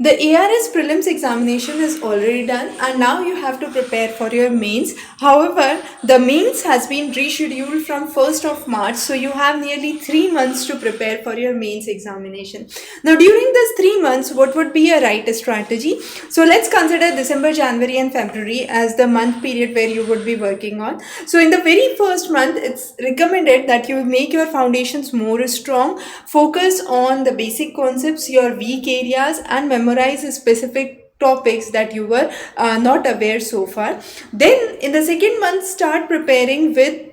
The ARS prelims examination is already done and now you have to prepare for your mains. However, the mains has been rescheduled from 1st of March, so you have nearly 3 months to prepare for your mains examination. Now during this 3 months, what would be a right strategy? So let's consider December, January and February as the month period where you would be working on. So in the very first month, it's recommended that you make your foundations more strong, focus on the basic concepts, your weak areas and memorize specific topics that you were not aware so far. Then in the second month, start preparing with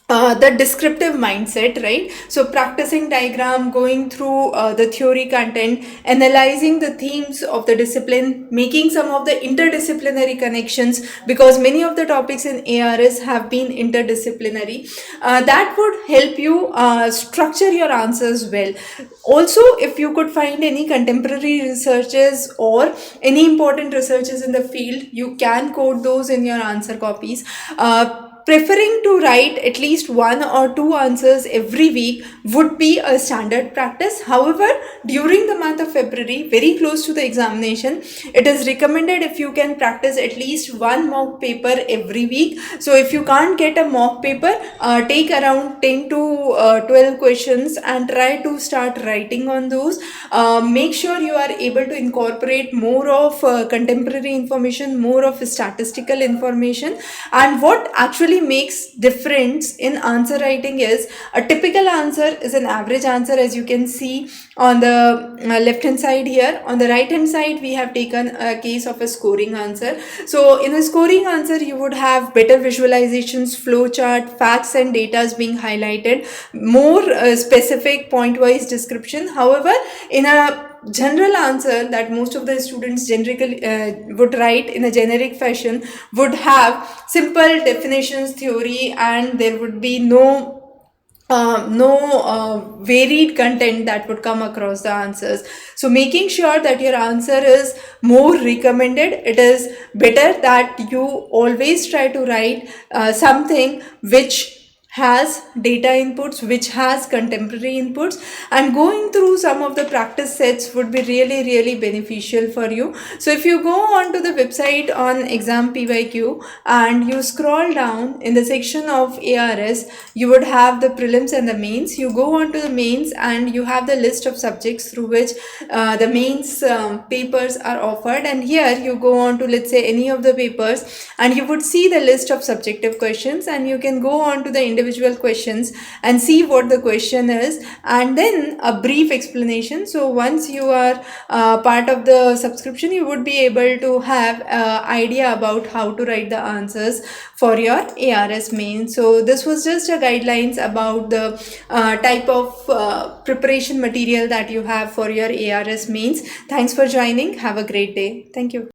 the descriptive mindset, right? So practicing diagram, going through the theory content, analyzing the themes of the discipline, making some of the interdisciplinary connections, because many of the topics in ARS have been interdisciplinary. That would help you structure your answers well. Also, if you could find any contemporary researches or any important researches in the field, you can quote those in your answer copies. Preferring to write at least one or two answers every week would be a standard practice. However, during the month of February, very close to the examination, it is recommended if you can practice at least one mock paper every week. So if you can't get a mock paper, take around 10 to 12 questions and try to start writing on those. Make sure you are able to incorporate more of contemporary information, more of statistical information. And what actually makes difference in answer writing is a typical answer is an average answer, as you can see on the left hand side here. On the right hand side, we have taken a case of a scoring answer. So in a scoring answer, you would have better visualizations, flow chart, facts and data being highlighted, more specific point wise description. However, in a general answer that most of the students generally would write in a generic fashion would have simple definitions, theory, and there would be no varied content that would come across the answers. So making sure that your answer is more recommended, it is better that you always try to write something which has data inputs, which has contemporary inputs, and going through some of the practice sets would be really beneficial for you. So if you go on to the website on exam PYQ and you scroll down in the section of ARS, you would have the prelims and the mains. You go on to the mains and you have the list of subjects through which the mains papers are offered, and here you go on to, let's say, any of the papers and you would see the list of subjective questions, and you can go on to the individual questions and see what the question is, and then a brief explanation. So once you are part of the subscription, you would be able to have idea about how to write the answers for your ARS main. So this was just a guidelines about the type of preparation material that you have for your ARS mains. Thanks for joining. Have a great day. Thank you.